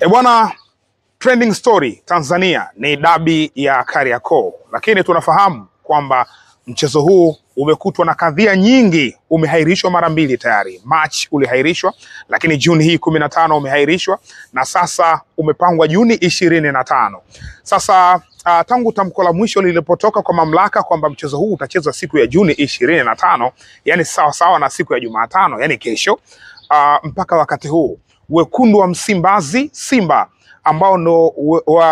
Bwana, trending story Tanzania ni dabi ya Kariakoo, lakini tunafahamu kwamba mchezo huu umekutwa na kadhia nyingi. Umehairishwa mara mbili tayari. March ulihairishwa, lakini Juni hii 15 umehairishwa, na sasa umepangwa Juni 25. Sasa tangu tamko la mwisho lilipotoka kwa mamlaka kwamba mchezo huu utachezwa siku ya Juni 25, yani sawa na siku ya Jumatano, yani kesho, mpaka wakati huu wekundu wa Msimbazi Simba ambao ndo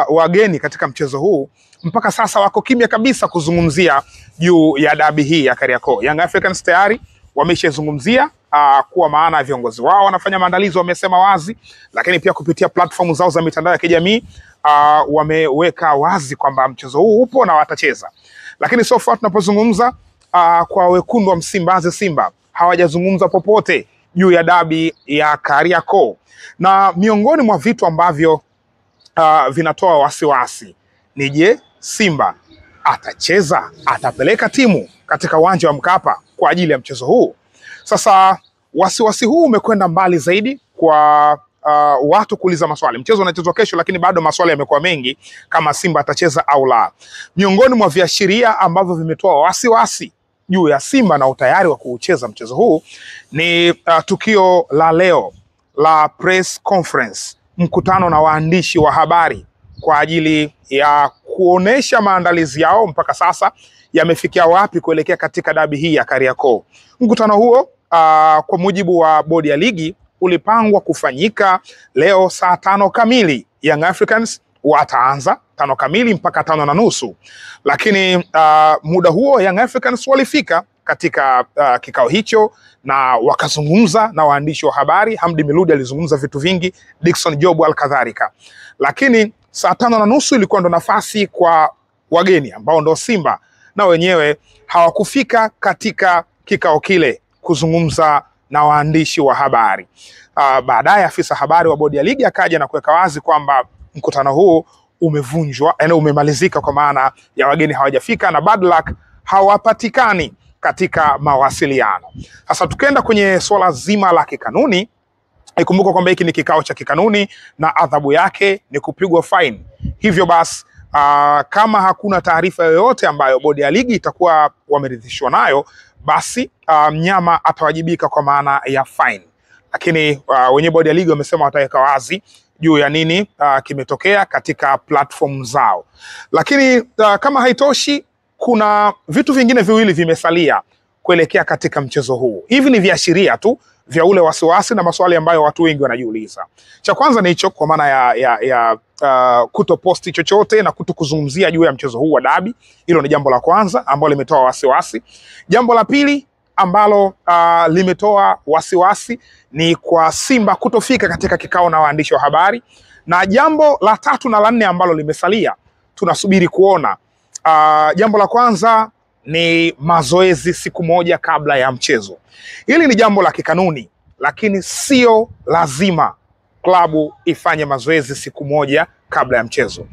wageni katika mchezo huu mpaka sasa wako kimya kabisa kuzungumzia juu ya dabi hii ya Kariakoo. Young Africans tayari wameshazungumzia kuwa maana ya viongozi wao wanafanya maandalizi, wamesema wazi, lakini pia kupitia platform zao za mitandao ya kijamii wameweka wazi kwamba mchezo huu upo na watacheza. Lakini so far tunapozungumza kwa wekundu wa Msimbazi Simba hawajazungumza popote juu ya dabi ya Kariakoo. Na miongoni mwa vitu ambavyo vinatoa wasiwasi ni je, Simba atacheza, atapeleka timu katika uwanja wa Mkapa kwa ajili ya mchezo huu? Sasa wasiwasi huu umekwenda mbali zaidi kwa watu kuuliza maswali. Mchezo unachezwa kesho, lakini bado maswali yamekuwa mengi kama Simba atacheza au la. Miongoni mwa viashiria ambavyo vimetoa wasiwasi juu ya Simba na utayari wa kucheza mchezo huu ni tukio la leo la press conference, mkutano na waandishi wa habari kwa ajili ya kuonesha maandalizi yao mpaka sasa yamefikia wapi kuelekea katika dabi hii ya Kariakoo. Mkutano huo kwa mujibu wa bodi ya ligi ulipangwa kufanyika leo saa 5 kamili. Young Africans wataanza 5 kamili mpaka 5:30, lakini muda huo Young Africans walifika katika kikao hicho na wakazungumza na waandishi wa habari. Hamdi Meludi alizungumza vitu vingi, Dickson Job al-kadhalika. Lakini saa 5:30 ilikuwa ndo nafasi kwa wageni ambao ndo Simba, na wenyewe hawakufika katika kikao kile kuzungumza na waandishi wa habari. Baadaye afisa habari wa bodi ya ligi akaja na kuweka wazi kwamba mkutano huu umevunjwa, yani umemalizika, kwa maana ya wageni hawajafika na bad luck hawapatikani katika mawasiliano. Sasa tukienda kwenye swala zima la kikanuni, ikumbuka kwamba hiki ni kikao cha kikanuni na adhabu yake ni kupigwa fine. Hivyo basi kama hakuna taarifa yoyote ambayo bodi ya ligi itakuwa wameridhishwa nayo, basi mnyama atawajibika kwa maana ya fine. Lakini wenye bodi ya ligi wamesema wataweka wazi juu ya nini kimetokea katika platform zao. Lakini kama haitoshi, kuna vitu vingine viwili vimesalia kuelekea katika mchezo huu. Hivi ni viashiria tu vya ule wasiwasi na maswali ambayo watu wengi wanajiuliza. Cha kwanza ni hicho, kwa maana ya kutoposti chochote na kutokuzungumzia juu ya mchezo huu wa dabi. Hilo ni jambo la kwanza ambalo limetoa wasiwasi. Jambo la pili ambalo limetoa wasiwasi ni kwa Simba kutofika katika kikao na waandishi wa habari. Na jambo la tatu na la nne ambalo limesalia tunasubiri kuona. Jambo la kwanza ni mazoezi siku moja kabla ya mchezo. Hili ni jambo la kikanuni, lakini sio lazima klabu ifanye mazoezi siku moja kabla ya mchezo.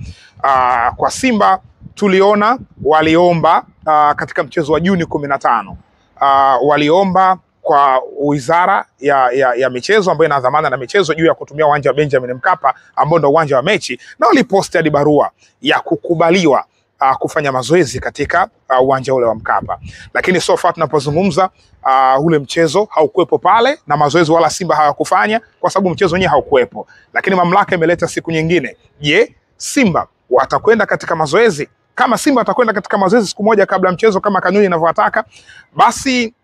Kwa Simba tuliona waliomba katika mchezo wa Juni 15. Waliomba kwa wizara ya michezo ambayo ina dhamana na michezo juu ya kutumia uwanja wa Benjamin Mkapa ambao ndio uwanja wa mechi, na waliposti hadi barua ya kukubaliwa kufanya mazoezi katika uwanja ule wa Mkapa. Lakini so far tunapozungumza ule mchezo haukuwepo pale na mazoezi wala Simba hawakufanya kwa sababu mchezo wenyewe haukuwepo. Lakini mamlaka imeleta siku nyingine. Je, Simba watakwenda katika mazoezi? Kama Simba watakwenda katika mazoezi siku moja kabla mchezo kama kanuni inavyotaka, basi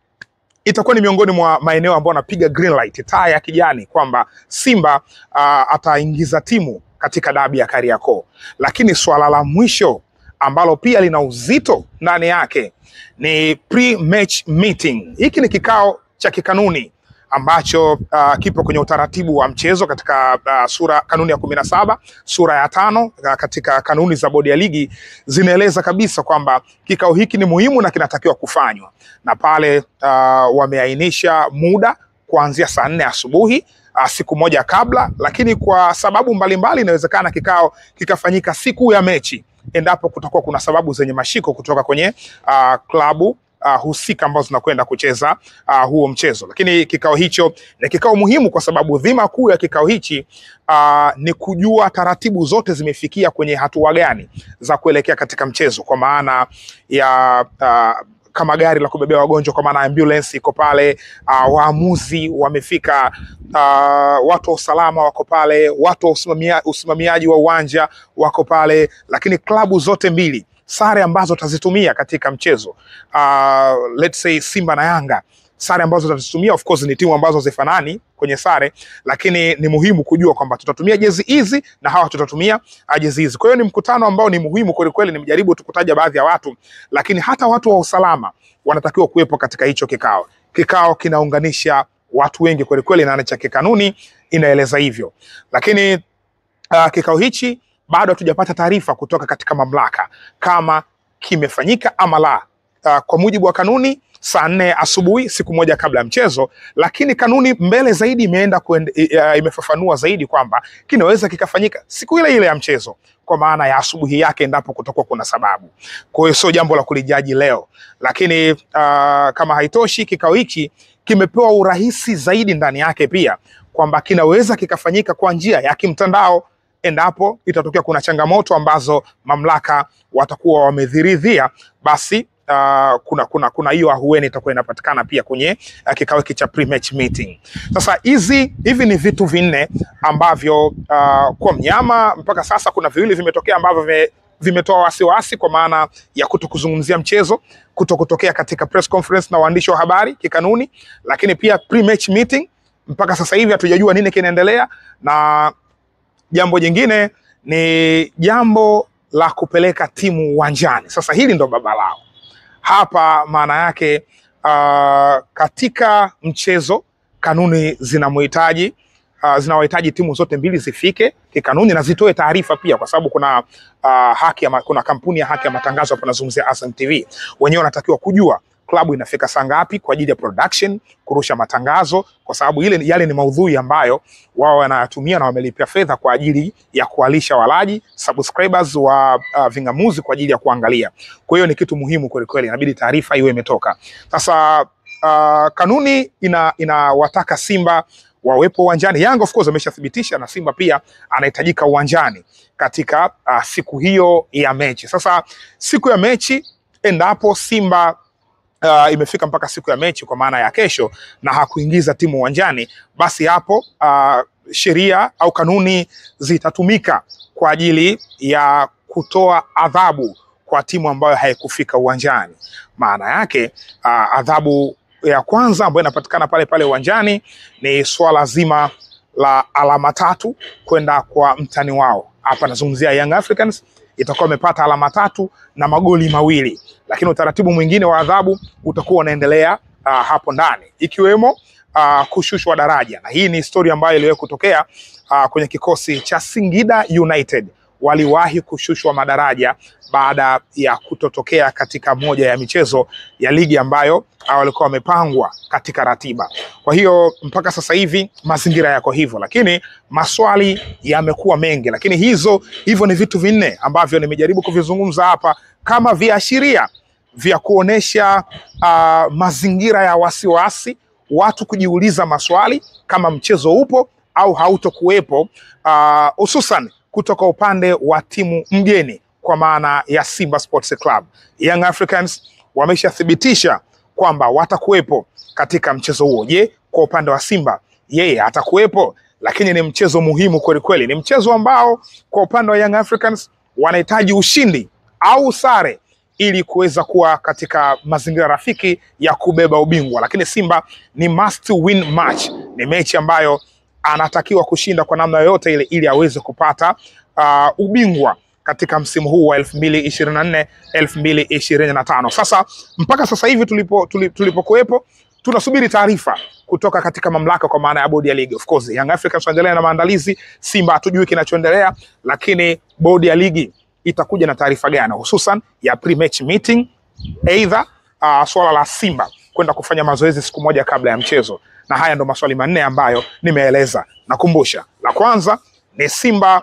itakuwa ni miongoni mwa maeneo ambayo anapiga green light, taa ya kijani, kwamba Simba ataingiza timu katika dabi ya Kariakoo. Lakini swala la mwisho ambalo pia lina uzito ndani yake ni pre-match meeting. Hiki ni kikao cha kikanuni ambacho kipo kwenye utaratibu wa mchezo katika kanuni ya 17, sura ya 5 katika kanuni za bodi ya ligi zinaeleza kabisa kwamba kikao hiki ni muhimu na kinatakiwa kufanywa. Na pale wameainisha muda kuanzia saa 4 asubuhi siku moja kabla, lakini kwa sababu mbalimbali inawezekana kikao kikafanyika siku ya mechi endapo kutakuwa kuna sababu zenye mashiko kutoka kwenye klabu husika ambazo zinakwenda kucheza huo mchezo. Lakini kikao hicho ni kikao muhimu kwa sababu dhima kuu ya kikao hichi ni kujua taratibu zote zimefikia kwenye hatua gani za kuelekea katika mchezo, kwa maana ya kama gari la kubebea wagonjwa kwa maana ambulance iko pale, waamuzi wamefika, watu wa usalama wako pale, watu wa usimamiaji wa uwanja wako pale, lakini klabu zote mbili sare ambazo tazitumia katika mchezo, let's say Simba na Yanga, sare ambazo tutazitumia of course ni timu ambazo zifanani kwenye sare, lakini ni muhimu kujua kwamba tutatumia jezi hizi na hawa tutatumia jezi hizi. Kwa hiyo ni mkutano ambao ni muhimu kweli kweli. Nimejaribu tu kutaja baadhi ya watu, lakini hata watu wa usalama wanatakiwa kuwepo katika hicho kikao. Kikao kinaunganisha watu wengi kweli kweli, na cha kikanuni inaeleza hivyo. Lakini kikao hichi bado hatujapata taarifa kutoka katika mamlaka kama kimefanyika ama la. Kwa mujibu wa kanuni saa 4 asubuhi, siku moja kabla ya mchezo, lakini kanuni mbele zaidi imefafanua zaidi kwamba kinaweza kikafanyika siku ile ile ya mchezo, kwa maana ya asubuhi yake endapo kutakuwa kuna sababu. Kwa hiyo sio jambo la kulijaji leo, lakini kama haitoshi, kikao hiki kimepewa urahisi zaidi ndani yake pia kwamba kinaweza kikafanyika kwa njia ya kimtandao endapo itatokea kuna ambazo mamlaka watakuwa wamedhiridhia, basi kuna hiyo ahueni itakuwa inapatikana pia kwenye kikao hiki cha pre-match meeting. Sasa hivi ni vitu vinne ambavyo kwa mnyama mpaka sasa kuna viwili vimetokea ambavyo vimetoa wasiwasi, kwa maana ya kutokuzungumzia mchezo, kutokea katika press conference na waandishi wa habari kikanuni, lakini pia pre-match meeting mpaka sasa hivi hatujajua nini kinaendelea, na jambo jingine ni jambo la kupeleka timu uwanjani. Sasa hili ndo baba lao hapa, maana yake katika mchezo kanuni zinawahitaji timu zote mbili zifike kikanuni na zitoe taarifa pia, kwa sababu kuna kuna kampuni ya haki ya matangazo hapo, nazungumzia Azam TV. Wenyewe wanatakiwa kujua klabu inafika saa ngapi kwa ajili ya production, kurusha matangazo, kwa sababu yale ni maudhui ambayo wao wanayatumia na wamelipia fedha kwa ajili ya kualisha walaji, subscribers wa vingamuzi kwa ajili ya kuangalia. Kwa hiyo ni kitu muhimu kweli kweli, inabidi taarifa iwe imetoka. Sasa kanuni inawataka Simba wawepo uwanjani. Yanga of course ameshathibitisha, na Simba pia anahitajika uwanjani katika siku hiyo ya mechi. Sasa siku ya mechi, endapo Simba imefika mpaka siku ya mechi kwa maana ya kesho na hakuingiza timu uwanjani, basi hapo sheria au kanuni zitatumika kwa ajili ya kutoa adhabu kwa timu ambayo haikufika uwanjani. Maana yake adhabu ya kwanza ambayo inapatikana pale uwanjani ni swala zima la alama 3 kwenda kwa mtani wao. Hapa nazungumzia Young Africans, itakuwa imepata alama 3 na magoli 2, lakini utaratibu mwingine wa adhabu utakuwa unaendelea hapo ndani, ikiwemo kushushwa daraja. Na hii ni historia ambayo iliwahi kutokea kwenye kikosi cha Singida United. Waliwahi kushushwa madaraja baada ya kutotokea katika moja ya michezo ya ligi ambayo walikuwa wamepangwa katika ratiba. Kwa hiyo mpaka sasa hivi mazingira yako hivyo, lakini maswali yamekuwa mengi. Lakini hivyo ni vitu vinne ambavyo nimejaribu kuvizungumza hapa kama viashiria vya kuonesha mazingira ya wasiwasi, watu kujiuliza maswali kama mchezo upo au hautokuwepo, hususan kutoka upande wa timu mgeni kwa maana ya Simba Sports Club. Young Africans wameshathibitisha kwamba watakuwepo katika mchezo huo. Je, kwa upande wa Simba yeye atakuwepo? Lakini ni mchezo muhimu kweli kweli. Ni mchezo ambao kwa upande wa Young Africans wanahitaji ushindi au sare ili kuweza kuwa katika mazingira rafiki ya kubeba ubingwa. Lakini Simba ni must win match. Ni mechi ambayo anatakiwa kushinda kwa namna yoyote ile ili aweze kupata ubingwa katika msimu huu wa 2024-2025. Sasa mpaka sasa hivi tulipokuwepo tunasubiri taarifa kutoka katika mamlaka kwa maana ya bodi ya ligi. Of course Young Africans wanaendelea na maandalizi, Simba hatujui kinachoendelea, lakini bodi ya ligi itakuja na taarifa gani hususan ya pre-match meeting, either swala la Simba kwenda kufanya mazoezi siku moja kabla ya mchezo. Na haya ndo maswali manne ambayo nimeeleza. Nakumbusha, la kwanza ni Simba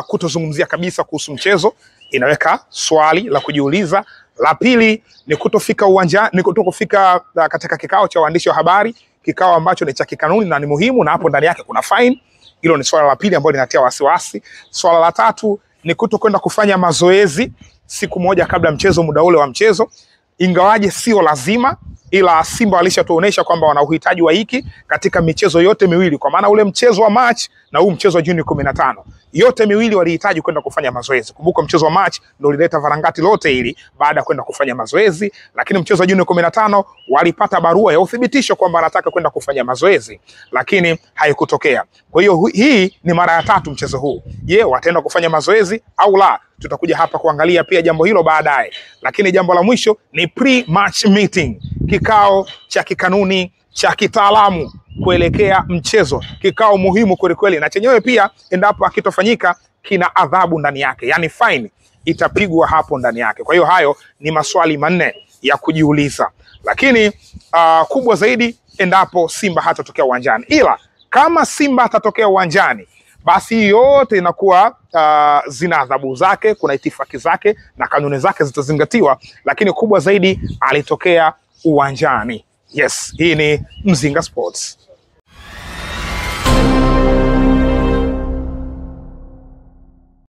kutozungumzia kabisa kuhusu mchezo, inaweka swali la kujiuliza La pili ni kutofika uwanjani, ni kutofika katika kikao cha waandishi wa habari, kikao ambacho ni cha kikanuni na ni muhimu, na hapo ndani yake kuna fine. Hilo ni swala la pili ambalo linatia wasiwasi. Swala la tatu ni kutokwenda kufanya mazoezi siku moja kabla mchezo, muda ule wa mchezo, ingawaje sio lazima, ila Simba walishatuonesha kwamba wana uhitaji wa hiki katika michezo yote miwili, kwa maana ule mchezo wa March na huu mchezo wa Juni 15 yote miwili walihitaji kwenda kufanya mazoezi. Kumbuka mchezo wa March ndio ulileta varangati lote hili baada ya kwenda kufanya mazoezi, lakini mchezo wa Juni 15 walipata barua ya uthibitisho kwamba wanataka kwenda kufanya mazoezi, lakini haikutokea. Kwa hiyo hii ni mara ya tatu mchezo huu. Je, wataenda kufanya mazoezi au la? Tutakuja hapa kuangalia pia jambo hilo baadaye. Lakini jambo la mwisho ni pre-match meeting, kikao cha kikanuni cha kitaalamu kuelekea mchezo, kikao muhimu kweli kweli, na chenyewe pia endapo akitofanyika kina adhabu ndani yake, yani fine itapigwa hapo ndani yake. Kwa hiyo hayo ni maswali manne ya kujiuliza, lakini kubwa zaidi endapo Simba hatatokea uwanjani. Ila kama Simba atatokea uwanjani, basi yote inakuwa zina adhabu zake, kuna itifaki zake na kanuni zake zitazingatiwa, lakini kubwa zaidi alitokea uwanjani. Yes, hii ni Mzinga Sports.